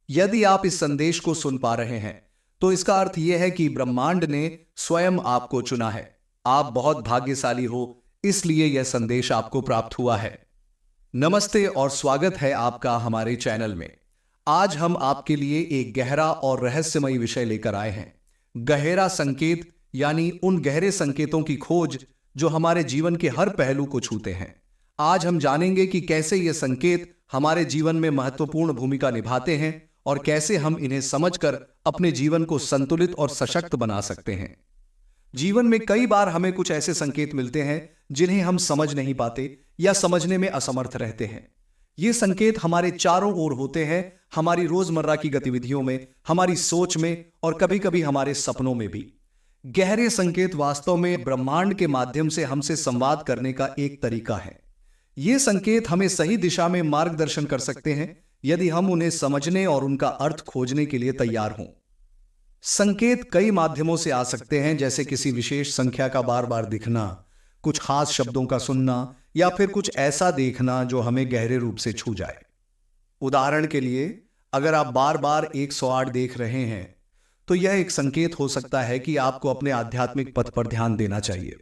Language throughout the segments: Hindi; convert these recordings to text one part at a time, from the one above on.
यदि आप इस संदेश को सुन पा रहे हैं तो इसका अर्थ यह है कि ब्रह्मांड ने स्वयं आपको चुना है। आप बहुत भाग्यशाली हो, इसलिए यह संदेश आपको प्राप्त हुआ है। नमस्ते और स्वागत है आपका हमारे चैनल में। आज हम आपके लिए एक गहरा और रहस्यमयी विषय लेकर आए हैं। गहरा संकेत, यानी उन गहरे संकेतों की खोज जो हमारे जीवन के हर पहलू को छूते हैं। आज हम जानेंगे कि कैसे ये संकेत हमारे जीवन में महत्वपूर्ण भूमिका निभाते हैं और कैसे हम इन्हें समझकर अपने जीवन को संतुलित और सशक्त बना सकते हैं। जीवन में कई बार हमें कुछ ऐसे संकेत मिलते हैं जिन्हें हम समझ नहीं पाते या समझने में असमर्थ रहते हैं। ये संकेत हमारे चारों ओर होते हैं, हमारी रोजमर्रा की गतिविधियों में, हमारी सोच में और कभी-कभी हमारे सपनों में भी। गहरे संकेत वास्तव में ब्रह्मांड के माध्यम से हमसे संवाद करने का एक तरीका है। ये संकेत हमें सही दिशा में मार्गदर्शन कर सकते हैं यदि हम उन्हें समझने और उनका अर्थ खोजने के लिए तैयार हों। संकेत कई माध्यमों से आ सकते हैं, जैसे किसी विशेष संख्या का बार बार दिखना, कुछ खास शब्दों का सुनना या फिर कुछ ऐसा देखना जो हमें गहरे रूप से छू जाए। उदाहरण के लिए, अगर आप बार बार 108 देख रहे हैं तो यह एक संकेत हो सकता है कि आपको अपने आध्यात्मिक पथ पर ध्यान देना चाहिए।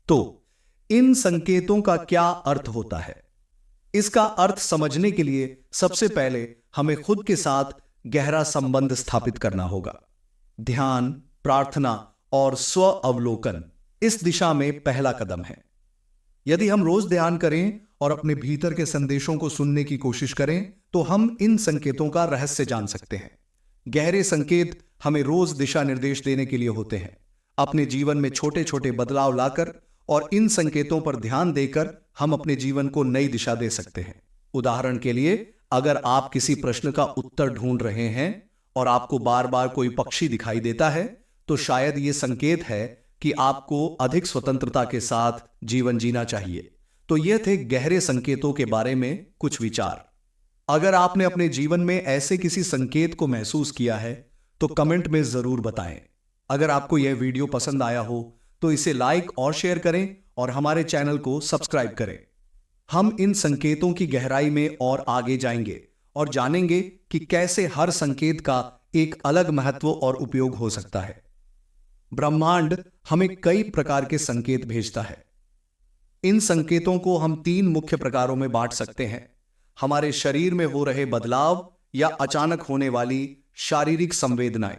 तो इन संकेतों का क्या अर्थ होता है? इसका अर्थ समझने के लिए सबसे पहले हमें खुद के साथ गहरा संबंध स्थापित करना होगा। ध्यान, प्रार्थना और स्व अवलोकन इस दिशा में पहला कदम है। यदि हम रोज ध्यान करें और अपने भीतर के संदेशों को सुनने की कोशिश करें तो हम इन संकेतों का रहस्य जान सकते हैं। गहरे संकेत हमें रोज दिशा निर्देश देने के लिए होते हैं। अपने जीवन में छोटे छोटे बदलाव लाकर और इन संकेतों पर ध्यान देकर हम अपने जीवन को नई दिशा दे सकते हैं। उदाहरण के लिए, अगर आप किसी प्रश्न का उत्तर ढूंढ रहे हैं और आपको बार बार कोई पक्षी दिखाई देता है तो शायद यह संकेत है कि आपको अधिक स्वतंत्रता के साथ जीवन जीना चाहिए। तो ये थे गहरे संकेतों के बारे में कुछ विचार। अगर आपने अपने जीवन में ऐसे किसी संकेत को महसूस किया है तो कमेंट में जरूर बताएं। अगर आपको यह वीडियो पसंद आया हो तो इसे लाइक और शेयर करें और हमारे चैनल को सब्सक्राइब करें। हम इन संकेतों की गहराई में और आगे जाएंगे और जानेंगे कि कैसे हर संकेत का एक अलग महत्व और उपयोग हो सकता है। ब्रह्मांड हमें कई प्रकार के संकेत भेजता है। इन संकेतों को हम 3 मुख्य प्रकारों में बांट सकते हैं। हमारे शरीर में हो रहे बदलाव या अचानक होने वाली शारीरिक संवेदनाएं,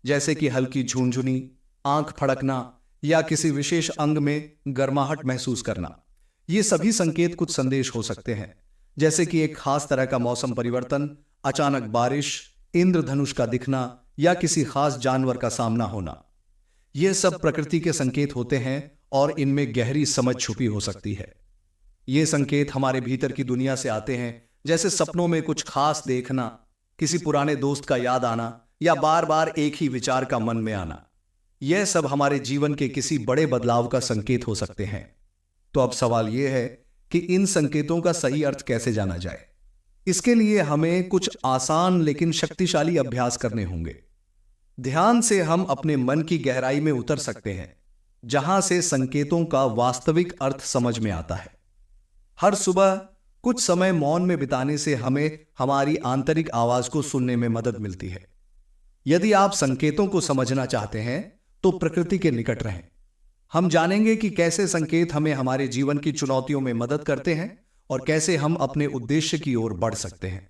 जैसे कि हल्की झुनझुनी, आंख फड़कना या किसी विशेष अंग में गर्माहट महसूस करना। ये सभी संकेत कुछ संदेश हो सकते हैं, जैसे कि एक खास तरह का मौसम परिवर्तन, अचानक बारिश, इंद्रधनुष का दिखना या किसी खास जानवर का सामना होना। ये सब प्रकृति के संकेत होते हैं और इनमें गहरी समझ छुपी हो सकती है। ये संकेत हमारे भीतर की दुनिया से आते हैं, जैसे सपनों में कुछ खास देखना, किसी पुराने दोस्त का याद आना या बार बार एक ही विचार का मन में आना। यह सब हमारे जीवन के किसी बड़े बदलाव का संकेत हो सकते हैं। तो अब सवाल यह है कि इन संकेतों का सही अर्थ कैसे जाना जाए। इसके लिए हमें कुछ आसान लेकिन शक्तिशाली अभ्यास करने होंगे। ध्यान से हम अपने मन की गहराई में उतर सकते हैं, जहां से संकेतों का वास्तविक अर्थ समझ में आता है। हर सुबह कुछ समय मौन में बिताने से हमें हमारी आंतरिक आवाज को सुनने में मदद मिलती है। यदि आप संकेतों को समझना चाहते हैं तो प्रकृति के निकट रहें। हम जानेंगे कि कैसे संकेत हमें हमारे जीवन की चुनौतियों में मदद करते हैं और कैसे हम अपने उद्देश्य की ओर बढ़ सकते हैं।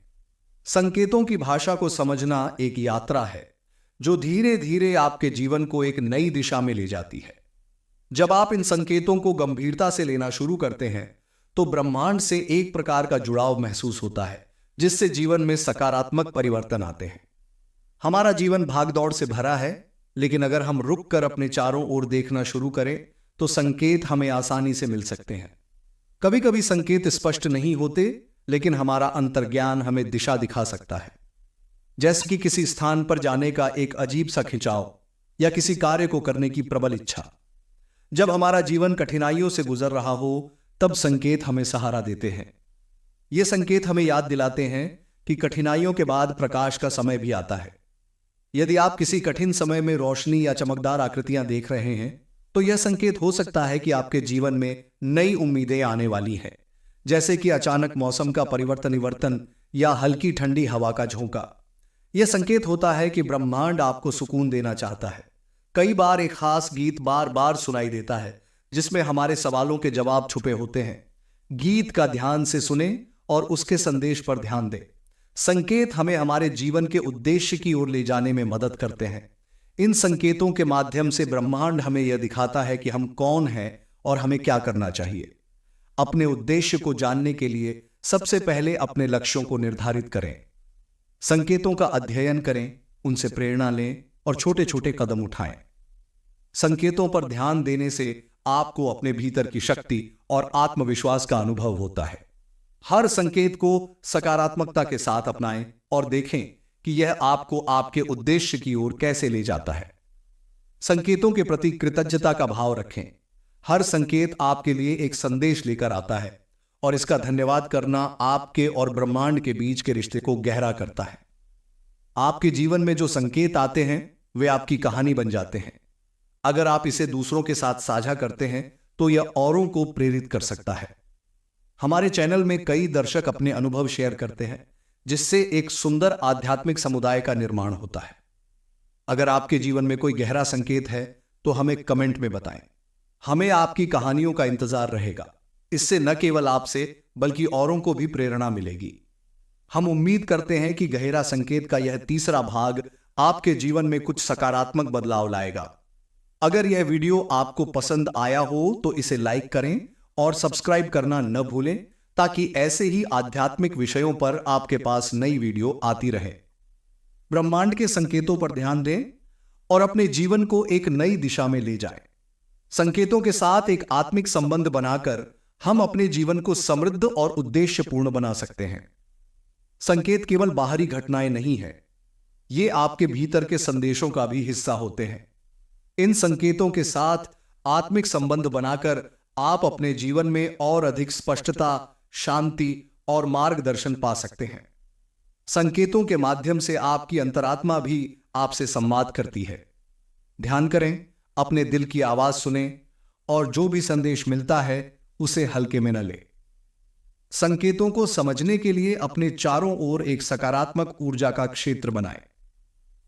संकेतों की भाषा को समझना एक यात्रा है जो धीरे धीरे आपके जीवन को एक नई दिशा में ले जाती है। जब आप इन संकेतों को गंभीरता से लेना शुरू करते हैं तो ब्रह्मांड से एक प्रकार का जुड़ाव महसूस होता है, जिससे जीवन में सकारात्मक परिवर्तन आते हैं। हमारा जीवन भागदौड़ से भरा है, लेकिन अगर हम रुक कर अपने चारों ओर देखना शुरू करें तो संकेत हमें आसानी से मिल सकते हैं। कभी कभी संकेत स्पष्ट नहीं होते, लेकिन हमारा अंतर्ज्ञान हमें दिशा दिखा सकता है, जैसे कि किसी स्थान पर जाने का एक अजीब सा खिंचाव या किसी कार्य को करने की प्रबल इच्छा। जब हमारा जीवन कठिनाइयों से गुजर रहा हो तब संकेत हमें सहारा देते हैं। ये संकेत हमें याद दिलाते हैं कि कठिनाइयों के बाद प्रकाश का समय भी आता है। यदि आप किसी कठिन समय में रोशनी या चमकदार आकृतियां देख रहे हैं तो यह संकेत हो सकता है कि आपके जीवन में नई उम्मीदें आने वाली हैं, जैसे कि अचानक मौसम का परिवर्तन या हल्की ठंडी हवा का झोंका। यह संकेत होता है कि ब्रह्मांड आपको सुकून देना चाहता है। कई बार एक खास गीत बार बार सुनाई देता है जिसमें हमारे सवालों के जवाब छुपे होते हैं। गीत का ध्यान से सुने और उसके संदेश पर ध्यान दें। संकेत हमें हमारे जीवन के उद्देश्य की ओर ले जाने में मदद करते हैं। इन संकेतों के माध्यम से ब्रह्मांड हमें यह दिखाता है कि हम कौन हैं और हमें क्या करना चाहिए। अपने उद्देश्य को जानने के लिए सबसे पहले अपने लक्ष्यों को निर्धारित करें। संकेतों का अध्ययन करें, उनसे प्रेरणा लें और छोटे छोटे कदम उठाएं। संकेतों पर ध्यान देने से आपको अपने भीतर की शक्ति और आत्मविश्वास का अनुभव होता है। हर संकेत को सकारात्मकता के साथ अपनाएं और देखें कि यह आपको आपके उद्देश्य की ओर कैसे ले जाता है। संकेतों के प्रति कृतज्ञता का भाव रखें। हर संकेत आपके लिए एक संदेश लेकर आता है और इसका धन्यवाद करना आपके और ब्रह्मांड के बीच के रिश्ते को गहरा करता है। आपके जीवन में जो संकेत आते हैं वे आपकी कहानी बन जाते हैं। अगर आप इसे दूसरों के साथ साझा करते हैं तो यह औरों को प्रेरित कर सकता है। हमारे चैनल में कई दर्शक अपने अनुभव शेयर करते हैं जिससे एक सुंदर आध्यात्मिक समुदाय का निर्माण होता है। अगर आपके जीवन में कोई गहरा संकेत है तो हमें कमेंट में बताएं। हमें आपकी कहानियों का इंतजार रहेगा। इससे न केवल आपसे बल्कि औरों को भी प्रेरणा मिलेगी। हम उम्मीद करते हैं कि गहरा संकेत का यह तीसरा भाग आपके जीवन में कुछ सकारात्मक बदलाव लाएगा। अगर यह वीडियो आपको पसंद आया हो तो इसे लाइक करें और सब्सक्राइब करना न भूलें ताकि ऐसे ही आध्यात्मिक विषयों पर आपके पास नई वीडियो आती रहे। ब्रह्मांड के संकेतों पर ध्यान दें और अपने जीवन को एक नई दिशा में ले जाएं। संकेतों के साथ एक आत्मिक संबंध बनाकर हम अपने जीवन को समृद्ध और उद्देश्यपूर्ण बना सकते हैं। संकेत केवल बाहरी घटनाएं नहीं है, ये आपके भीतर के संदेशों का भी हिस्सा होते हैं। इन संकेतों के साथ आत्मिक संबंध बनाकर आप अपने जीवन में और अधिक स्पष्टता, शांति और मार्गदर्शन पा सकते हैं। संकेतों के माध्यम से आपकी अंतरात्मा भी आपसे संवाद करती है। ध्यान करें, अपने दिल की आवाज सुनें और जो भी संदेश मिलता है उसे हल्के में न लें। संकेतों को समझने के लिए अपने चारों ओर एक सकारात्मक ऊर्जा का क्षेत्र बनाएं।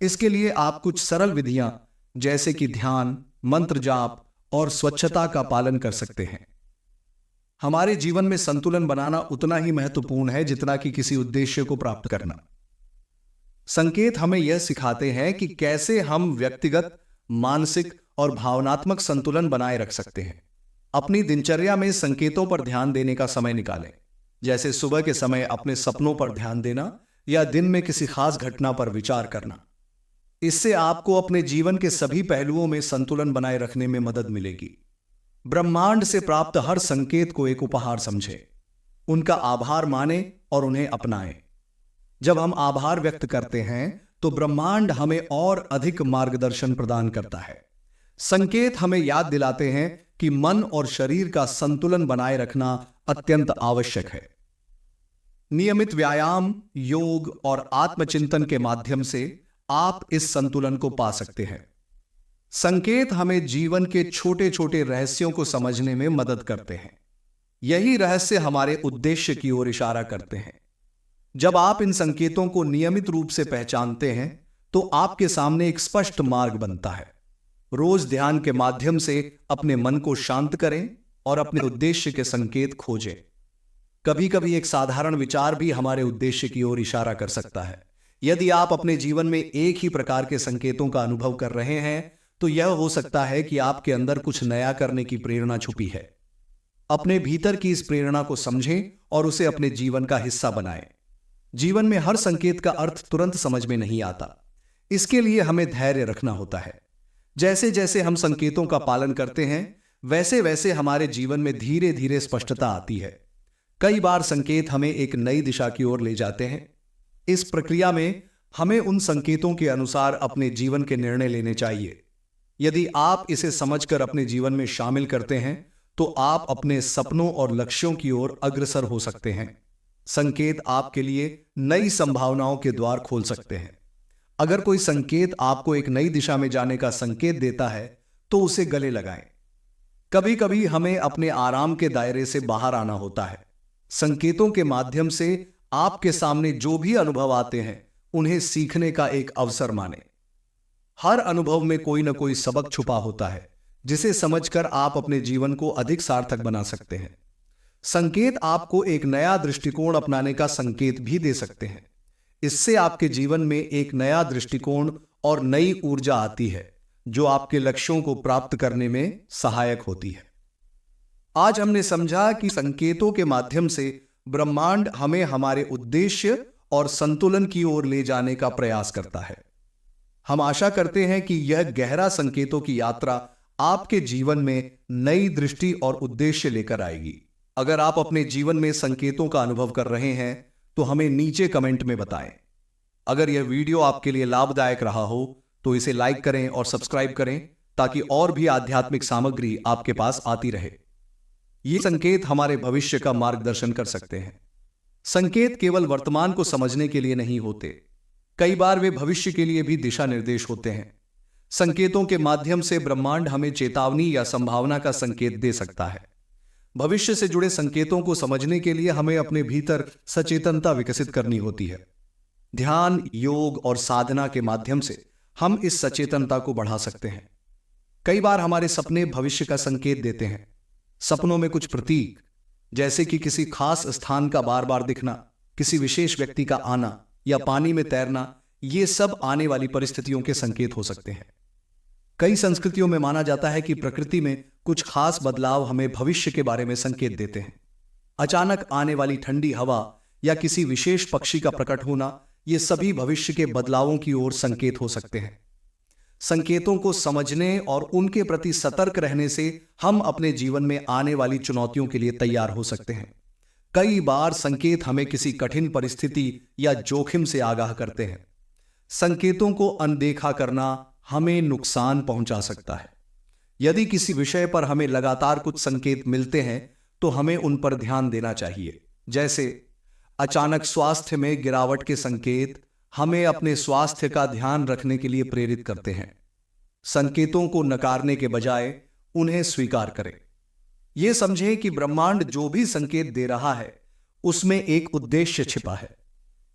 इसके लिए आप कुछ सरल विधियां जैसे कि ध्यान, मंत्र जाप और स्वच्छता का पालन कर सकते हैं। हमारे जीवन में संतुलन बनाना उतना ही महत्वपूर्ण है जितना कि किसी उद्देश्य को प्राप्त करना। संकेत हमें यह सिखाते हैं कि कैसे हम व्यक्तिगत, मानसिक और भावनात्मक संतुलन बनाए रख सकते हैं। अपनी दिनचर्या में संकेतों पर ध्यान देने का समय निकालें, जैसे सुबह के समय अपने सपनों पर ध्यान देना या दिन में किसी खास घटना पर विचार करना। इससे आपको अपने जीवन के सभी पहलुओं में संतुलन बनाए रखने में मदद मिलेगी। ब्रह्मांड से प्राप्त हर संकेत को एक उपहार समझें, उनका आभार मानें और उन्हें अपनाएं। जब हम आभार व्यक्त करते हैं तो ब्रह्मांड हमें और अधिक मार्गदर्शन प्रदान करता है। संकेत हमें याद दिलाते हैं कि मन और शरीर का संतुलन बनाए रखना अत्यंत आवश्यक है। नियमित व्यायाम, योग और आत्मचिंतन के माध्यम से आप इस संतुलन को पा सकते हैं। संकेत हमें जीवन के छोटे छोटे रहस्यों को समझने में मदद करते हैं। यही रहस्य हमारे उद्देश्य की ओर इशारा करते हैं। जब आप इन संकेतों को नियमित रूप से पहचानते हैं तो आपके सामने एक स्पष्ट मार्ग बनता है। रोज ध्यान के माध्यम से अपने मन को शांत करें और अपने उद्देश्य के संकेत खोजें। कभी कभी एक साधारण विचार भी हमारे उद्देश्य की ओर इशारा कर सकता है। यदि आप अपने जीवन में एक ही प्रकार के संकेतों का अनुभव कर रहे हैं तो यह हो सकता है कि आपके अंदर कुछ नया करने की प्रेरणा छुपी है। अपने भीतर की इस प्रेरणा को समझें और उसे अपने जीवन का हिस्सा बनाएं। जीवन में हर संकेत का अर्थ तुरंत समझ में नहीं आता। इसके लिए हमें धैर्य रखना होता है। जैसे जैसे हम संकेतों का पालन करते हैं वैसे वैसे हमारे जीवन में धीरे धीरे स्पष्टता आती है। कई बार संकेत हमें एक नई दिशा की ओर ले जाते हैं। इस प्रक्रिया में हमें उन संकेतों के अनुसार अपने जीवन के निर्णय लेने चाहिए। यदि आप इसे समझकर अपने जीवन में शामिल करते हैं तो आप अपने सपनों और लक्ष्यों की ओर अग्रसर हो सकते हैं। संकेत आपके लिए नई संभावनाओं के द्वार खोल सकते हैं। अगर कोई संकेत आपको एक नई दिशा में जाने का संकेत देता है तो उसे गले लगाएं। कभी कभी हमें अपने आराम के दायरे से बाहर आना होता है। संकेतों के माध्यम से आपके सामने जो भी अनुभव आते हैं उन्हें सीखने का एक अवसर माने। हर अनुभव में कोई ना कोई सबक छुपा होता है जिसे समझकर आप अपने जीवन को अधिक सार्थक बना सकते हैं। संकेत आपको एक नया दृष्टिकोण अपनाने का संकेत भी दे सकते हैं। इससे आपके जीवन में एक नया दृष्टिकोण और नई ऊर्जा आती है जो आपके लक्ष्यों को प्राप्त करने में सहायक होती है। आज हमने समझा कि संकेतों के माध्यम से ब्रह्मांड हमें हमारे उद्देश्य और संतुलन की ओर ले जाने का प्रयास करता है। हम आशा करते हैं कि यह गहरा संकेतों की यात्रा आपके जीवन में नई दृष्टि और उद्देश्य लेकर आएगी। अगर आप अपने जीवन में संकेतों का अनुभव कर रहे हैं तो हमें नीचे कमेंट में बताएं। अगर यह वीडियो आपके लिए लाभदायक रहा हो तो इसे लाइक करें और सब्सक्राइब करें ताकि और भी आध्यात्मिक सामग्री आपके पास आती रहे। ये संकेत हमारे भविष्य का मार्गदर्शन कर सकते हैं। संकेत केवल वर्तमान को समझने के लिए नहीं होते, कई बार वे भविष्य के लिए भी दिशा निर्देश होते हैं। संकेतों के माध्यम से ब्रह्मांड हमें चेतावनी या संभावना का संकेत दे सकता है। भविष्य से जुड़े संकेतों को समझने के लिए हमें अपने भीतर सचेतनता विकसित करनी होती है। ध्यान, योग और साधना के माध्यम से हम इस सचेतनता को बढ़ा सकते हैं। कई बार हमारे सपने भविष्य का संकेत देते हैं। सपनों में कुछ प्रतीक, जैसे कि किसी खास स्थान का बार बार दिखना, किसी विशेष व्यक्ति का आना या पानी में तैरना, ये सब आने वाली परिस्थितियों के संकेत हो सकते हैं। कई संस्कृतियों में माना जाता है कि प्रकृति में कुछ खास बदलाव हमें भविष्य के बारे में संकेत देते हैं। अचानक आने वाली ठंडी हवा या किसी विशेष पक्षी का प्रकट होना, ये सभी भविष्य के बदलावों की ओर संकेत हो सकते हैं। संकेतों को समझने और उनके प्रति सतर्क रहने से हम अपने जीवन में आने वाली चुनौतियों के लिए तैयार हो सकते हैं। कई बार संकेत हमें किसी कठिन परिस्थिति या जोखिम से आगाह करते हैं। संकेतों को अनदेखा करना हमें नुकसान पहुंचा सकता है। यदि किसी विषय पर हमें लगातार कुछ संकेत मिलते हैं तो हमें उन पर ध्यान देना चाहिए। जैसे अचानक स्वास्थ्य में गिरावट के संकेत हमें अपने स्वास्थ्य का ध्यान रखने के लिए प्रेरित करते हैं। संकेतों को नकारने के बजाय उन्हें स्वीकार करें। यह समझें कि ब्रह्मांड जो भी संकेत दे रहा है उसमें एक उद्देश्य छिपा है।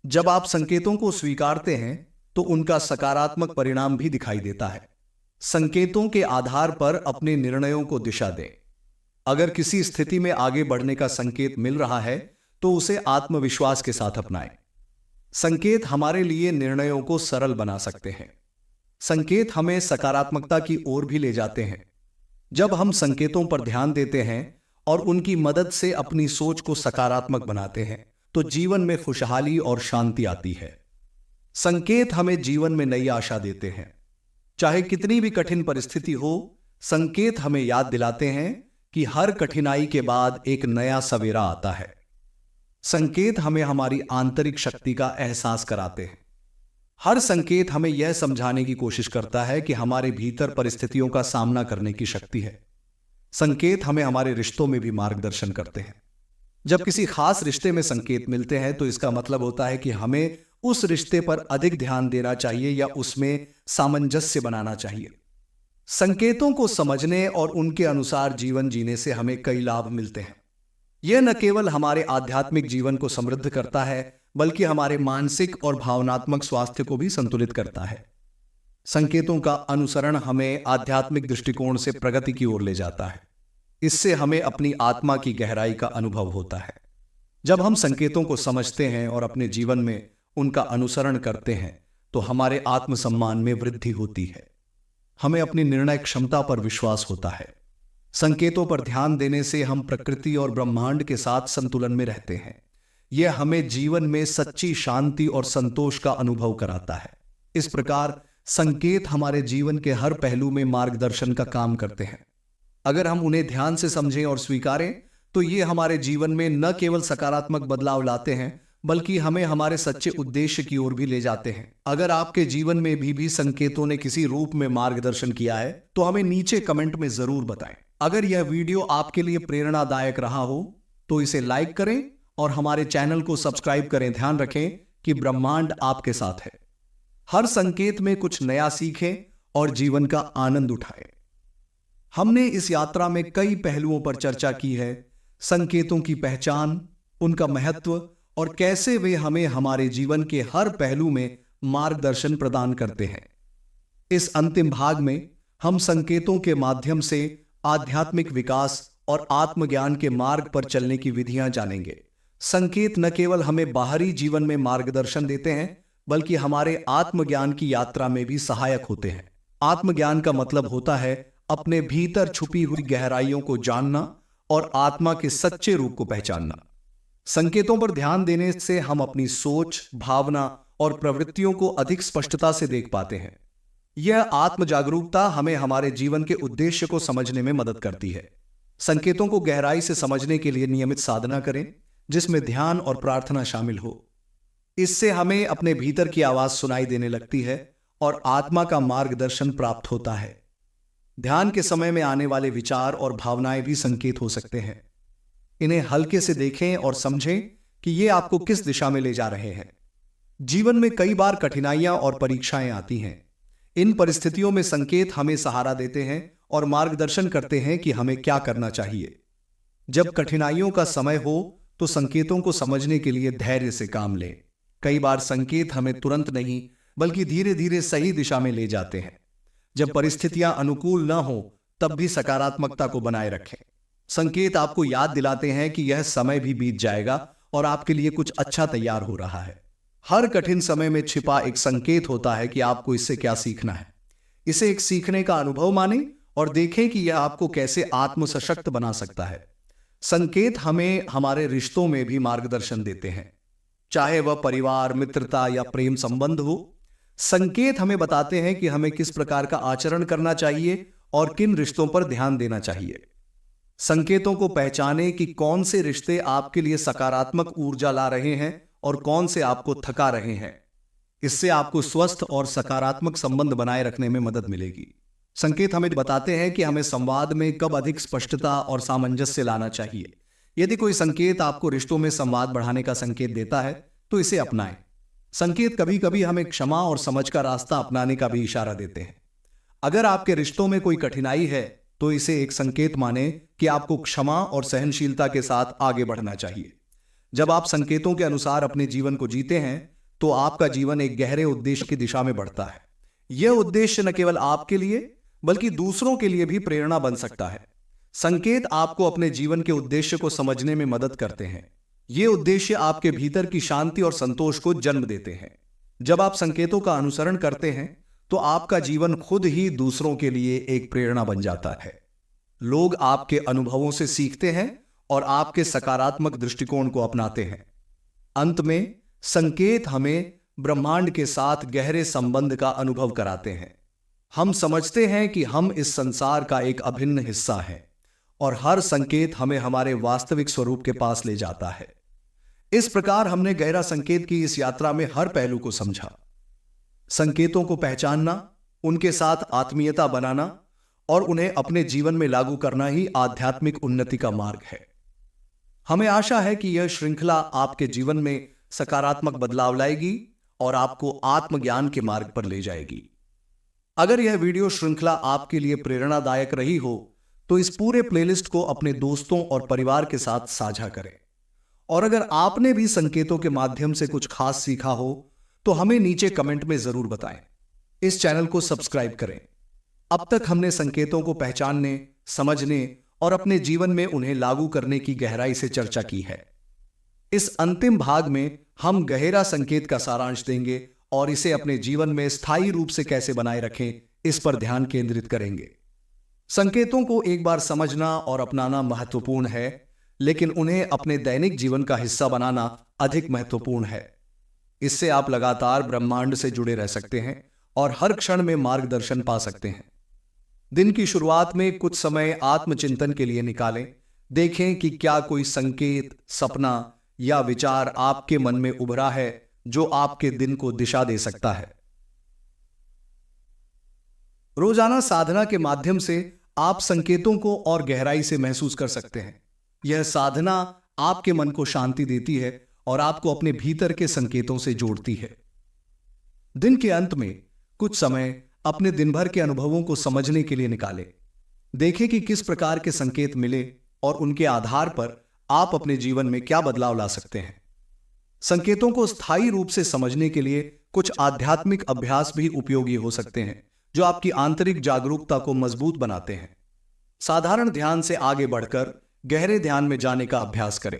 जब आप संकेतों को स्वीकारते हैं तो उनका सकारात्मक परिणाम भी दिखाई देता है। संकेतों के आधार पर अपने निर्णयों को दिशा दें। अगर किसी स्थिति में आगे बढ़ने का संकेत मिल रहा है तो उसे आत्मविश्वास के साथ अपनाएं। संकेत हमारे लिए निर्णयों को सरल बना सकते हैं। संकेत हमें सकारात्मकता की ओर भी ले जाते हैं। जब हम संकेतों पर ध्यान देते हैं और उनकी मदद से अपनी सोच को सकारात्मक बनाते हैं तो जीवन में खुशहाली और शांति आती है। संकेत हमें जीवन में नई आशा देते हैं। चाहे कितनी भी कठिन परिस्थिति हो, संकेत हमें याद दिलाते हैं कि हर कठिनाई के बाद एक नया सवेरा आता है। संकेत हमें हमारी आंतरिक शक्ति का एहसास कराते हैं। हर संकेत हमें यह समझाने की कोशिश करता है कि हमारे भीतर परिस्थितियों का सामना करने की शक्ति है। संकेत हमें हमारे रिश्तों में भी मार्गदर्शन करते हैं। जब किसी खास रिश्ते में संकेत मिलते हैं तो इसका मतलब होता है कि हमें उस रिश्ते पर अधिक ध्यान देना चाहिए या उसमें सामंजस्य बनाना चाहिए। संकेतों को समझने और उनके अनुसार जीवन जीने से हमें कई लाभ मिलते हैं। यह न केवल हमारे आध्यात्मिक जीवन को समृद्ध करता है बल्कि हमारे मानसिक और भावनात्मक स्वास्थ्य को भी संतुलित करता है। संकेतों का अनुसरण हमें आध्यात्मिक दृष्टिकोण से प्रगति की ओर ले जाता है। इससे हमें अपनी आत्मा की गहराई का अनुभव होता है। जब हम संकेतों को समझते हैं और अपने जीवन में उनका अनुसरण करते हैं तो हमारे आत्मसम्मान में वृद्धि होती है। हमें अपनी निर्णय क्षमता पर विश्वास होता है। संकेतों पर ध्यान देने से हम प्रकृति और ब्रह्मांड के साथ संतुलन में रहते हैं। यह हमें जीवन में सच्ची शांति और संतोष का अनुभव कराता है। इस प्रकार संकेत हमारे जीवन के हर पहलू में मार्गदर्शन का काम करते हैं। अगर हम उन्हें ध्यान से समझें और स्वीकारें तो ये हमारे जीवन में न केवल सकारात्मक बदलाव लाते हैं बल्कि हमें हमारे सच्चे उद्देश्य की ओर भी ले जाते हैं। अगर आपके जीवन में भी संकेतों ने किसी रूप में मार्गदर्शन किया है तो हमें नीचे कमेंट में जरूर बताएं। अगर यह वीडियो आपके लिए प्रेरणादायक रहा हो तो इसे लाइक करें और हमारे चैनल को सब्सक्राइब करें। ध्यान रखें कि ब्रह्मांड आपके साथ है। हर संकेत में कुछ नया सीखें और जीवन का आनंद उठाएं। हमने इस यात्रा में कई पहलुओं पर चर्चा की है। संकेतों की पहचान, उनका महत्व और कैसे वे हमें हमारे जीवन के हर पहलू में मार्गदर्शन प्रदान करते हैं। इस अंतिम भाग में हम संकेतों के माध्यम से आध्यात्मिक विकास और आत्मज्ञान के मार्ग पर चलने की विधियां जानेंगे। संकेत न केवल हमें बाहरी जीवन में मार्गदर्शन देते हैं, बल्कि हमारे आत्मज्ञान की यात्रा में भी सहायक होते हैं। आत्मज्ञान का मतलब होता है अपने भीतर छुपी हुई गहराइयों को जानना और आत्मा के सच्चे रूप को पहचानना। संकेतों पर ध्यान देने से हम अपनी सोच, भावना और प्रवृत्तियों को अधिक स्पष्टता से देख पाते हैं। यह आत्म जागरूकता हमें हमारे जीवन के उद्देश्य को समझने में मदद करती है। संकेतों को गहराई से समझने के लिए नियमित साधना करें, जिसमें ध्यान और प्रार्थना शामिल हो। इससे हमें अपने भीतर की आवाज सुनाई देने लगती है और आत्मा का मार्गदर्शन प्राप्त होता है। ध्यान के समय में आने वाले विचार और भावनाएं भी संकेत हो सकते हैं। इन्हें हल्के से देखें और समझें कि ये आपको किस दिशा में ले जा रहे हैं। जीवन में कई बार कठिनाइयां और परीक्षाएं आती हैं। इन परिस्थितियों में संकेत हमें सहारा देते हैं और मार्गदर्शन करते हैं कि हमें क्या करना चाहिए। जब कठिनाइयों का समय हो तो संकेतों को समझने के लिए धैर्य से काम लें। कई बार संकेत हमें तुरंत नहीं, बल्कि धीरे धीरे सही दिशा में ले जाते हैं। जब परिस्थितियां अनुकूल न हो, तब भी सकारात्मकता को बनाए रखें। संकेत आपको याद दिलाते हैं कि यह समय भी बीत जाएगा और आपके लिए कुछ अच्छा तैयार हो रहा है। हर कठिन समय में छिपा एक संकेत होता है कि आपको इससे क्या सीखना है। इसे एक सीखने का अनुभव मानें और देखें कि यह आपको कैसे आत्मसशक्त बना सकता है। संकेत हमें हमारे रिश्तों में भी मार्गदर्शन देते हैं, चाहे वह परिवार, मित्रता या प्रेम संबंध हो। संकेत हमें बताते हैं कि हमें किस प्रकार का आचरण करना चाहिए और किन रिश्तों पर ध्यान देना चाहिए। संकेतों को पहचानें कि कौन से रिश्ते आपके लिए सकारात्मक ऊर्जा ला रहे हैं और कौन से आपको थका रहे हैं। इससे आपको स्वस्थ और सकारात्मक संबंध बनाए रखने में मदद मिलेगी। संकेत हमें बताते हैं कि हमें संवाद में कब अधिक स्पष्टता और सामंजस्य लाना चाहिए। यदि कोई संकेत आपको रिश्तों में संवाद बढ़ाने का संकेत देता है, तो इसे अपनाएं। संकेत कभी कभी हमें क्षमा और समझ का रास्ता अपनाने का भी इशारा देते हैं। अगर आपके रिश्तों में कोई कठिनाई है, तो इसे एक संकेत माने कि आपको क्षमा और सहनशीलता के साथ आगे बढ़ना चाहिए। जब आप संकेतों के अनुसार अपने जीवन को जीते हैं, तो आपका जीवन एक गहरे उद्देश्य की दिशा में बढ़ता है। यह उद्देश्य न केवल आपके लिए, बल्कि दूसरों के लिए भी प्रेरणा बन सकता है। संकेत आपको अपने जीवन के उद्देश्य को समझने में मदद करते हैं। ये उद्देश्य आपके भीतर की शांति और संतोष को जन्म देते हैं। जब आप संकेतों का अनुसरण करते हैं, तो आपका जीवन खुद ही दूसरों के लिए एक प्रेरणा बन जाता है। लोग आपके अनुभवों से सीखते हैं और आपके सकारात्मक दृष्टिकोण को अपनाते हैं। अंत में, संकेत हमें ब्रह्मांड के साथ गहरे संबंध का अनुभव कराते हैं। हम समझते हैं कि हम इस संसार का एक अभिन्न हिस्सा हैं और हर संकेत हमें हमारे वास्तविक स्वरूप के पास ले जाता है। इस प्रकार हमने गहरा संकेत की इस यात्रा में हर पहलू को समझा। संकेतों को पहचानना, उनके साथ आत्मीयता बनाना और उन्हें अपने जीवन में लागू करना ही आध्यात्मिक उन्नति का मार्ग है। हमें आशा है कि यह श्रृंखला आपके जीवन में सकारात्मक बदलाव लाएगी और आपको आत्मज्ञान के मार्ग पर ले जाएगी। अगर यह वीडियो श्रृंखला आपके लिए प्रेरणादायक रही हो, तो इस पूरे प्लेलिस्ट को अपने दोस्तों और परिवार के साथ साझा करें। और अगर आपने भी संकेतों के माध्यम से कुछ खास सीखा हो, तो हमें नीचे कमेंट में जरूर बताएं। इस चैनल को सब्सक्राइब करें। अब तक हमने संकेतों को पहचानने, समझने और अपने जीवन में उन्हें लागू करने की गहराई से चर्चा की है। इस अंतिम भाग में हम गहरा संकेत का सारांश देंगे और इसे अपने जीवन में स्थायी रूप से कैसे बनाए रखें, इस पर ध्यान केंद्रित करेंगे। संकेतों को एक बार समझना और अपनाना महत्वपूर्ण है, लेकिन उन्हें अपने दैनिक जीवन का हिस्सा बनाना अधिक महत्वपूर्ण है। इससे आप लगातार ब्रह्मांड से जुड़े रह सकते हैं और हर क्षण में मार्गदर्शन पा सकते हैं। दिन की शुरुआत में कुछ समय आत्मचिंतन के लिए निकालें। देखें कि क्या कोई संकेत, सपना या विचार आपके मन में उभरा है जो आपके दिन को दिशा दे सकता है। रोजाना साधना के माध्यम से आप संकेतों को और गहराई से महसूस कर सकते हैं। यह साधना आपके मन को शांति देती है और आपको अपने भीतर के संकेतों से जोड़ती है। दिन के अंत में कुछ समय अपने दिन भर के अनुभवों को समझने के लिए निकालें। देखें कि किस प्रकार के संकेत मिले और उनके आधार पर आप अपने जीवन में क्या बदलाव ला सकते हैं। संकेतों को स्थायी रूप से समझने के लिए कुछ आध्यात्मिक अभ्यास भी उपयोगी हो सकते हैं जो आपकी आंतरिक जागरूकता को मजबूत बनाते हैं। साधारण ध्यान से आगे बढ़कर गहरे ध्यान में जाने का अभ्यास करें।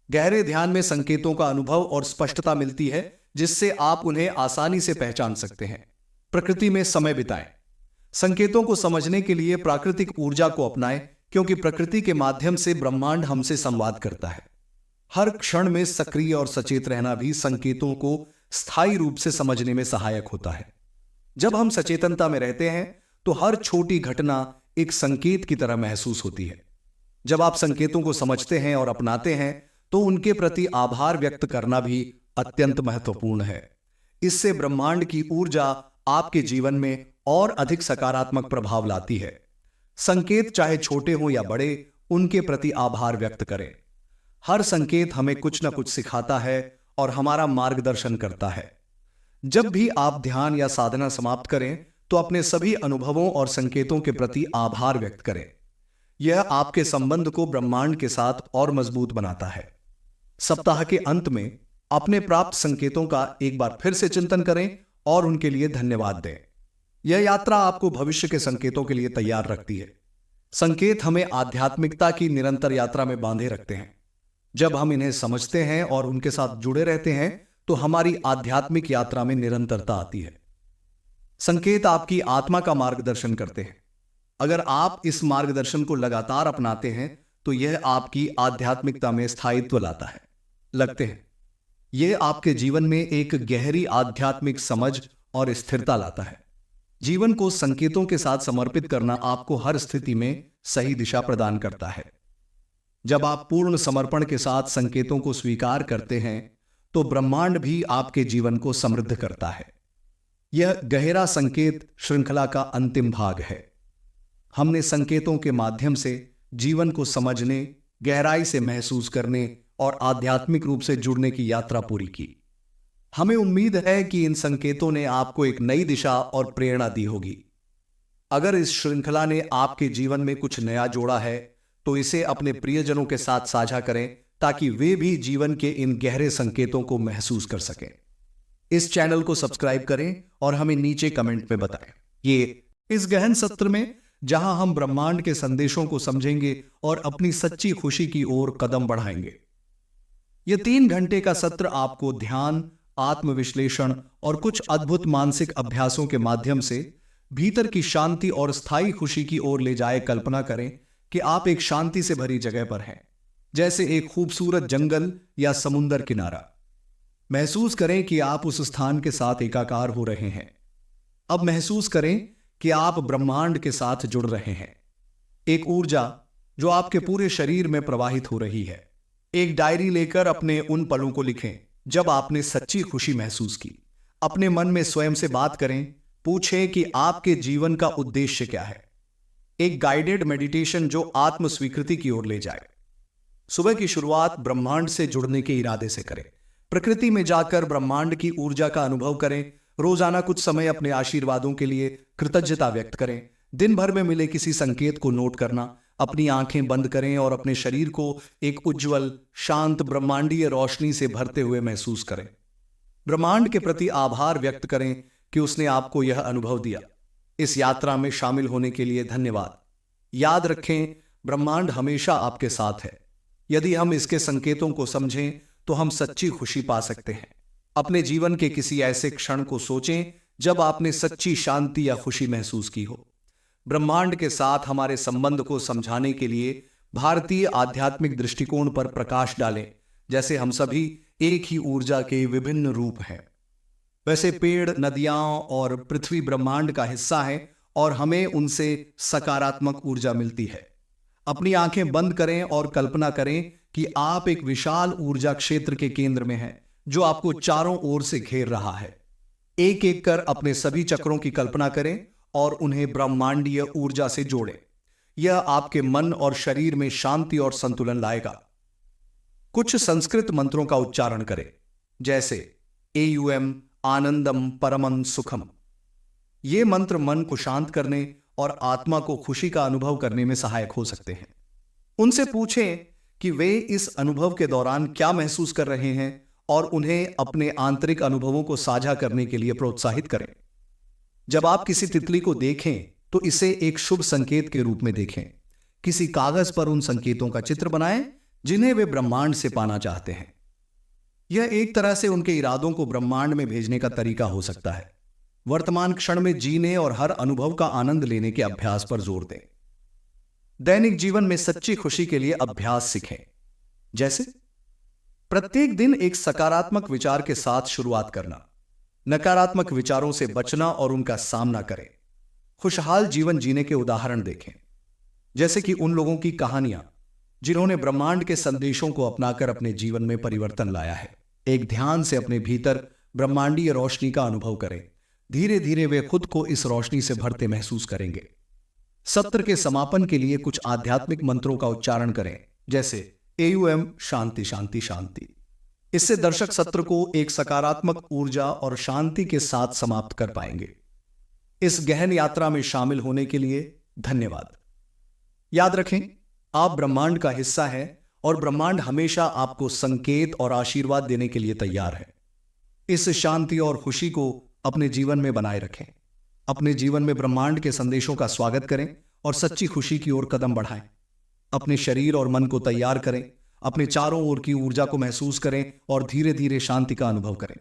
गहरे ध्यान में संकेतों का अनुभव और स्पष्टता मिलती है जिससे आप उन्हें आसानी से पहचान सकते हैं। प्रकृति में समय बिताएं। संकेतों को समझने के लिए प्राकृतिक ऊर्जा को अपनाएं क्योंकि प्रकृति के माध्यम से ब्रह्मांड हमसे संवाद करता है। हर क्षण में सक्रिय और सचेत रहना भी संकेतों को स्थायी रूप से समझने में सहायक होता है। जब हम सचेतनता में रहते हैं तो हर छोटी घटना एक संकेत की तरह महसूस होती है। जब आप संकेतों को समझते हैं और अपनाते हैं तो उनके प्रति आभार व्यक्त करना भी अत्यंत महत्वपूर्ण है। इससे ब्रह्मांड की ऊर्जा आपके जीवन में और अधिक सकारात्मक प्रभाव लाती है। संकेत चाहे छोटे हों या बड़े, उनके प्रति आभार व्यक्त करें। हर संकेत हमें कुछ न कुछ सिखाता है और हमारा मार्गदर्शन करता है। जब भी आप ध्यान या साधना समाप्त करें तो अपने सभी अनुभवों और संकेतों के प्रति आभार व्यक्त करें। यह आपके संबंध को ब्रह्मांड के साथ और मजबूत बनाता है। सप्ताह के अंत में अपने प्राप्त संकेतों का एक बार फिर से चिंतन करें और उनके लिए धन्यवाद दें। यह यात्रा आपको भविष्य के संकेतों के लिए तैयार रखती है। संकेत हमें आध्यात्मिकता की निरंतर यात्रा में बांधे रखते हैं। जब हम इन्हें समझते हैं और उनके साथ जुड़े रहते हैं तो हमारी आध्यात्मिक यात्रा में निरंतरता आती है। संकेत आपकी आत्मा का मार्गदर्शन करते हैं। अगर आप इस मार्गदर्शन को लगातार अपनाते हैं तो यह आपकी आध्यात्मिकता में स्थायित्व लाता है। लगते हैं यह आपके जीवन में एक गहरी आध्यात्मिक समझ और स्थिरता लाता है। जीवन को संकेतों के साथ समर्पित करना आपको हर स्थिति में सही दिशा प्रदान करता है। जब आप पूर्ण समर्पण के साथ संकेतों को स्वीकार करते हैं तो ब्रह्मांड भी आपके जीवन को समृद्ध करता है। यह गहरा संकेत श्रृंखला का अंतिम भाग है। हमने संकेतों के माध्यम से जीवन को समझने, गहराई से महसूस करने और आध्यात्मिक रूप से जुड़ने की यात्रा पूरी की। हमें उम्मीद है कि इन संकेतों ने आपको एक नई दिशा और प्रेरणा दी होगी। अगर इस श्रृंखला ने आपके जीवन में कुछ नया जोड़ा है तो इसे अपने प्रियजनों के साथ साझा करें ताकि वे भी जीवन के इन गहरे संकेतों को महसूस कर सकें। इस चैनल को सब्सक्राइब करें और हमें नीचे कमेंट में बताएं। ये इस गहन सत्र में जहां हम ब्रह्मांड के संदेशों को समझेंगे और अपनी सच्ची खुशी की ओर कदम बढ़ाएंगे। यह 3 घंटे का सत्र आपको ध्यान, आत्मविश्लेषण और कुछ अद्भुत मानसिक अभ्यासों के माध्यम से भीतर की शांति और स्थायी खुशी की ओर ले जाए। कल्पना करें कि आप एक शांति से भरी जगह पर हैं, जैसे एक खूबसूरत जंगल या समुंदर किनारा। महसूस करें कि आप उस स्थान के साथ एकाकार हो रहे हैं। अब महसूस करें कि आप ब्रह्मांड के साथ जुड़ रहे हैं। एक ऊर्जा जो आपके पूरे शरीर में प्रवाहित हो रही है। एक डायरी लेकर अपने उन पलों को लिखें जब आपने सच्ची खुशी महसूस की। अपने मन में स्वयं से बात करें, पूछें कि आपके जीवन का उद्देश्य क्या है। एक गाइडेड मेडिटेशन जो आत्म स्वीकृति की ओर ले जाए। सुबह की शुरुआत ब्रह्मांड से जुड़ने के इरादे से करें। प्रकृति में जाकर ब्रह्मांड की ऊर्जा का अनुभव करें। रोजाना कुछ समय अपने आशीर्वादों के लिए कृतज्ञता व्यक्त करें। दिन भर में मिले किसी संकेत को नोट करना। अपनी आंखें बंद करें और अपने शरीर को एक उज्जवल, शांत ब्रह्मांडीय रोशनी से भरते हुए महसूस करें। ब्रह्मांड के प्रति आभार व्यक्त करें कि उसने आपको यह अनुभव दिया। इस यात्रा में शामिल होने के लिए धन्यवाद। याद रखें, ब्रह्मांड हमेशा आपके साथ है। यदि हम इसके संकेतों को समझें तो हम सच्ची खुशी पा सकते हैं। अपने जीवन के किसी ऐसे क्षण को सोचें जब आपने सच्ची शांति या खुशी महसूस की हो। ब्रह्मांड के साथ हमारे संबंध को समझाने के लिए भारतीय आध्यात्मिक दृष्टिकोण पर प्रकाश डालें। जैसे हम सभी एक ही ऊर्जा के विभिन्न रूप हैं, वैसे पेड़, नदियां और पृथ्वी ब्रह्मांड का हिस्सा हैं और हमें उनसे सकारात्मक ऊर्जा मिलती है। अपनी आंखें बंद करें और कल्पना करें कि आप एक विशाल ऊर्जा क्षेत्र के केंद्र में हैं जो आपको चारों ओर से घेर रहा है। एक एक कर अपने सभी चक्रों की कल्पना करें और उन्हें ब्रह्मांडीय ऊर्जा से जोड़ें। यह आपके मन और शरीर में शांति और संतुलन लाएगा। कुछ संस्कृत मंत्रों का उच्चारण करें, जैसे एयूएम आनंदम परमं सुखम। ये मंत्र मन को शांत करने और आत्मा को खुशी का अनुभव करने में सहायक हो सकते हैं। उनसे पूछें कि वे इस अनुभव के दौरान क्या महसूस कर रहे हैं और उन्हें अपने आंतरिक अनुभवों को साझा करने के लिए प्रोत्साहित करें। जब आप किसी तितली को देखें तो इसे एक शुभ संकेत के रूप में देखें। किसी कागज पर उन संकेतों का चित्र बनाएं जिन्हें वे ब्रह्मांड से पाना चाहते हैं। यह एक तरह से उनके इरादों को ब्रह्मांड में भेजने का तरीका हो सकता है। वर्तमान क्षण में जीने और हर अनुभव का आनंद लेने के अभ्यास पर जोर दें। दैनिक जीवन में सच्ची खुशी के लिए अभ्यास सीखें। जैसे प्रत्येक दिन एक सकारात्मक विचार के साथ शुरुआत करना, नकारात्मक विचारों से बचना और उनका सामना करें। खुशहाल जीवन जीने के उदाहरण देखें, जैसे कि उन लोगों की कहानियां जिन्होंने ब्रह्मांड के संदेशों को अपनाकर अपने जीवन में परिवर्तन लाया है। एक ध्यान से अपने भीतर ब्रह्मांडीय रोशनी का अनुभव करें। धीरे धीरे वे खुद को इस रोशनी से भरते महसूस करेंगे। सत्र के समापन के लिए कुछ आध्यात्मिक मंत्रों का उच्चारण करें, जैसे AUM शांति शांति शांति। इससे दर्शक सत्र को एक सकारात्मक ऊर्जा और शांति के साथ समाप्त कर पाएंगे। इस गहन यात्रा में शामिल होने के लिए धन्यवाद। याद रखें, आप ब्रह्मांड का हिस्सा हैं और ब्रह्मांड हमेशा आपको संकेत और आशीर्वाद देने के लिए तैयार है। इस शांति और खुशी को अपने जीवन में बनाए रखें। अपने जीवन में ब्रह्मांड के संदेशों का स्वागत करें और सच्ची खुशी की ओर कदम बढ़ाएं। अपने शरीर और मन को तैयार करें, अपने चारों ओर की ऊर्जा को महसूस करें और धीरे धीरे शांति का अनुभव करें।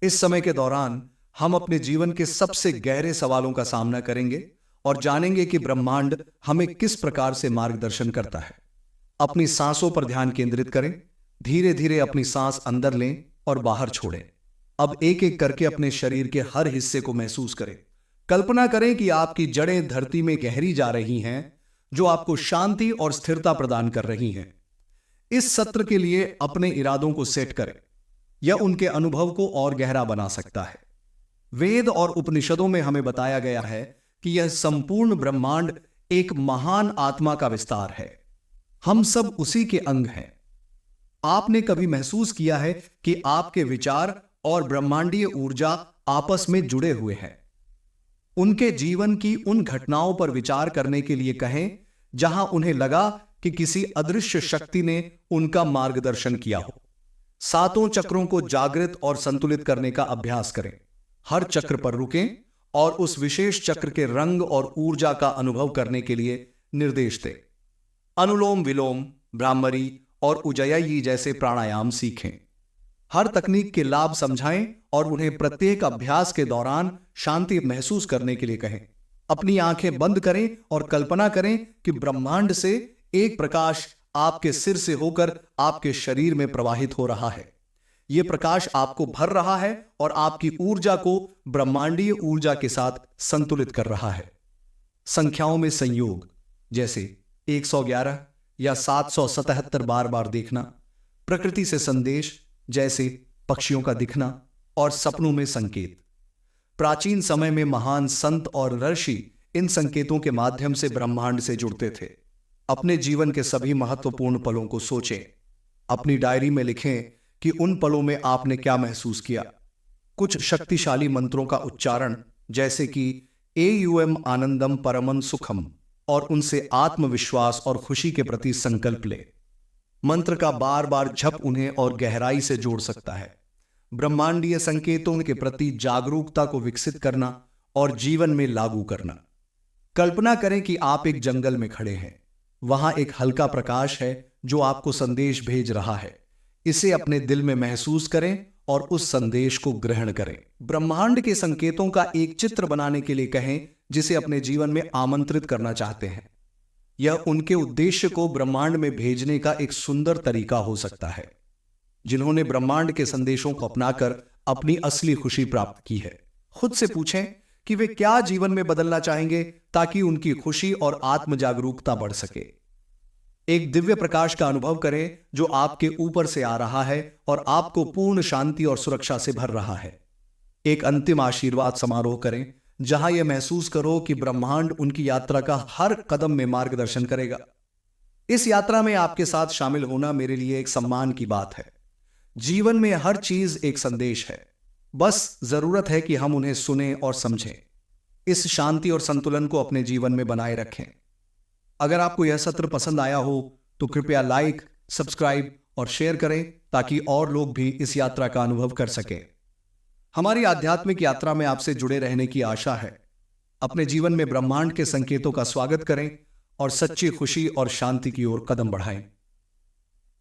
इस समय के दौरान हम अपने जीवन के सबसे गहरे सवालों का सामना करेंगे और जानेंगे कि ब्रह्मांड हमें किस प्रकार से मार्गदर्शन करता है। अपनी सांसों पर ध्यान केंद्रित करें। धीरे धीरे अपनी सांस अंदर लें और बाहर छोड़ें। अब एक एक करके अपने शरीर के हर हिस्से को महसूस करें। कल्पना करें कि आपकी जड़ें धरती में गहरी जा रही हैं, जो आपको शांति और स्थिरता प्रदान कर रही हैं। इस सत्र के लिए अपने इरादों को सेट करें। यह उनके अनुभव को और गहरा बना सकता है। वेद और उपनिषदों में हमें बताया गया है कि यह संपूर्ण ब्रह्मांड एक महान आत्मा का विस्तार है। हम सब उसी के अंग हैं। आपने कभी महसूस किया है कि आपके विचार और ब्रह्मांडीय ऊर्जा आपस में जुड़े हुए हैं? उनके जीवन की उन घटनाओं पर विचार करने के लिए कहें जहां उन्हें लगा कि किसी अदृश्य शक्ति ने उनका मार्गदर्शन किया हो। सातों चक्रों को जागृत और संतुलित करने का अभ्यास करें। हर चक्र पर रुकें और उस विशेष चक्र के रंग और ऊर्जा का अनुभव करने के लिए निर्देश दें। अनुलोम विलोम, भ्रामरी और उज्जयी जैसे प्राणायाम सीखें। हर तकनीक के लाभ समझाएं और उन्हें प्रत्येक अभ्यास के दौरान शांति महसूस करने के लिए कहें। अपनी आंखें बंद करें और कल्पना करें कि ब्रह्मांड से एक प्रकाश आपके सिर से होकर आपके शरीर में प्रवाहित हो रहा है। यह प्रकाश आपको भर रहा है और आपकी ऊर्जा को ब्रह्मांडीय ऊर्जा के साथ संतुलित कर रहा है। संख्याओं में संयोग, जैसे 111 या 777 बार बार देखना। प्रकृति से संदेश, जैसे पक्षियों का दिखना और सपनों में संकेत। प्राचीन समय में महान संत और ऋषि इन संकेतों के माध्यम से ब्रह्मांड से जुड़ते थे। अपने जीवन के सभी महत्वपूर्ण पलों को सोचें। अपनी डायरी में लिखें कि उन पलों में आपने क्या महसूस किया। कुछ शक्तिशाली मंत्रों का उच्चारण, जैसे कि AUM आनंदम परमम सुखम, और उनसे आत्मविश्वास और खुशी के प्रति संकल्प लें। मंत्र का बार बार जप उन्हें और गहराई से जोड़ सकता है। ब्रह्मांडीय संकेतों के प्रति जागरूकता को विकसित करना और जीवन में लागू करना। कल्पना करें कि आप एक जंगल में खड़े हैं। वहां एक हल्का प्रकाश है जो आपको संदेश भेज रहा है। इसे अपने दिल में महसूस करें और उस संदेश को ग्रहण करें। ब्रह्मांड के संकेतों का एक चित्र बनाने के लिए कहें जिसे अपने जीवन में आमंत्रित करना चाहते हैं। यह उनके उद्देश्य को ब्रह्मांड में भेजने का एक सुंदर तरीका हो सकता है। जिन्होंने ब्रह्मांड के संदेशों को अपनाकर अपनी असली खुशी प्राप्त की है। खुद से पूछें कि वे क्या जीवन में बदलना चाहेंगे ताकि उनकी खुशी और आत्म जागरूकता बढ़ सके। एक दिव्य प्रकाश का अनुभव करें जो आपके ऊपर से आ रहा है और आपको पूर्ण शांति और सुरक्षा से भर रहा है। एक अंतिम आशीर्वाद समारोह करें जहां यह महसूस करो कि ब्रह्मांड उनकी यात्रा का हर कदम में मार्गदर्शन करेगा। इस यात्रा में आपके साथ शामिल होना मेरे लिए एक सम्मान की बात है। जीवन में हर चीज एक संदेश है, बस जरूरत है कि हम उन्हें सुनें और समझें। इस शांति और संतुलन को अपने जीवन में बनाए रखें। अगर आपको यह सत्र पसंद आया हो तो कृपया लाइक, सब्सक्राइब और शेयर करें ताकि और लोग भी इस यात्रा का अनुभव कर सकें। हमारी आध्यात्मिक यात्रा में आपसे जुड़े रहने की आशा है। अपने जीवन में ब्रह्मांड के संकेतों का स्वागत करें और सच्ची खुशी और शांति की ओर कदम बढ़ाएं।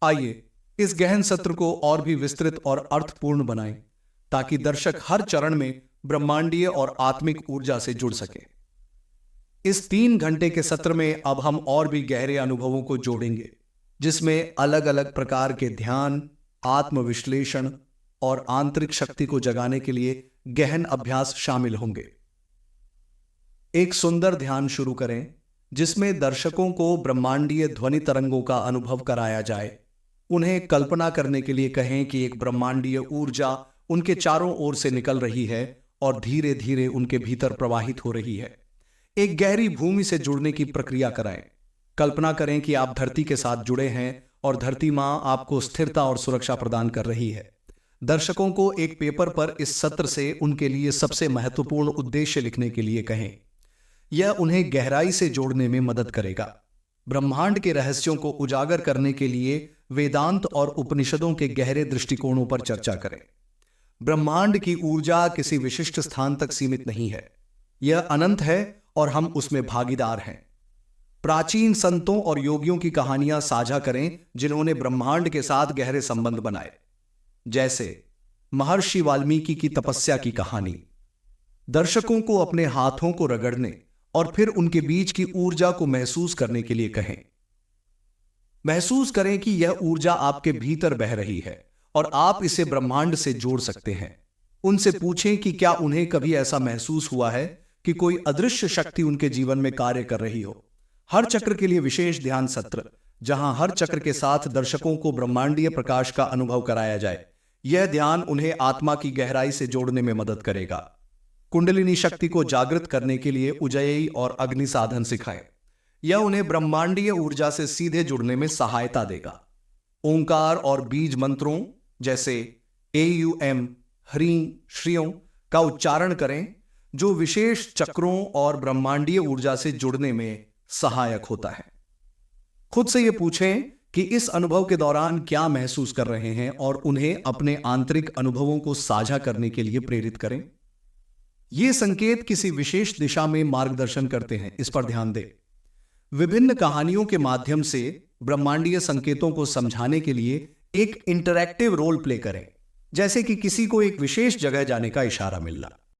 आइए इस गहन सत्र को और भी विस्तृत और अर्थपूर्ण बनाएं ताकि दर्शक हर चरण में ब्रह्मांडीय और आत्मिक ऊर्जा से जुड़ सके। इस 3 घंटे के सत्र में अब हम और भी गहरे अनुभवों को जोड़ेंगे, जिसमें अलग अलग प्रकार के ध्यान, आत्मविश्लेषण और आंतरिक शक्ति को जगाने के लिए गहन अभ्यास शामिल होंगे। एक सुंदर ध्यान शुरू करें जिसमें दर्शकों को ब्रह्मांडीय ध्वनि तरंगों का अनुभव कराया जाए। उन्हें कल्पना करने के लिए कहें कि एक ब्रह्मांडीय ऊर्जा उनके चारों ओर से निकल रही है और धीरे धीरे उनके भीतर प्रवाहित हो रही है। एक गहरी भूमि से जुड़ने की प्रक्रिया कराएं। कल्पना करें कि आप धरती के साथ जुड़े हैं और धरती मां आपको स्थिरता और सुरक्षा प्रदान कर रही है। दर्शकों को एक पेपर पर इस सत्र से उनके लिए सबसे महत्वपूर्ण उद्देश्य लिखने के लिए कहें। यह उन्हें गहराई से जोड़ने में मदद करेगा। ब्रह्मांड के रहस्यों को उजागर करने के लिए वेदांत और उपनिषदों के गहरे दृष्टिकोणों पर चर्चा करें। ब्रह्मांड की ऊर्जा किसी विशिष्ट स्थान तक सीमित नहीं है, यह अनंत है और हम उसमें भागीदार हैं। प्राचीन संतों और योगियों की कहानियां साझा करें जिन्होंने ब्रह्मांड के साथ गहरे संबंध बनाए, जैसे महर्षि वाल्मीकि की तपस्या की कहानी। दर्शकों को अपने हाथों को रगड़ने और फिर उनके बीच की ऊर्जा को महसूस करने के लिए कहें। महसूस करें कि यह ऊर्जा आपके भीतर बह रही है और आप इसे ब्रह्मांड से जोड़ सकते हैं। उनसे पूछें कि क्या उन्हें कभी ऐसा महसूस हुआ है कि कोई अदृश्य शक्ति उनके जीवन में कार्य कर रही हो। हर चक्र के लिए विशेष ध्यान सत्र, जहां हर चक्र के साथ दर्शकों को ब्रह्मांडीय प्रकाश का अनुभव कराया जाए। यह ध्यान उन्हें आत्मा की गहराई से जोड़ने में मदद करेगा। कुंडलिनी शक्ति को जागृत करने के लिए उज्जयी और अग्नि साधन सिखाएं। यह उन्हें ब्रह्मांडीय ऊर्जा से सीधे जुड़ने में सहायता देगा। ओंकार और बीज मंत्रों जैसे AUM, ह्रीं, श्रियों का उच्चारण करें, जो विशेष चक्रों और ब्रह्मांडीय ऊर्जा से जुड़ने में सहायक होता है। खुद से यह पूछें कि इस अनुभव के दौरान क्या महसूस कर रहे हैं और उन्हें अपने आंतरिक अनुभवों को साझा करने के लिए प्रेरित करें। ये संकेत किसी विशेष दिशा में मार्गदर्शन करते हैं, इस पर ध्यान दें। विभिन्न कहानियों के माध्यम से ब्रह्मांडीय संकेतों को समझाने के लिए एक इंटरैक्टिव रोल प्ले करें, जैसे कि किसी को एक विशेष जगह जाने का इशारा मिलना।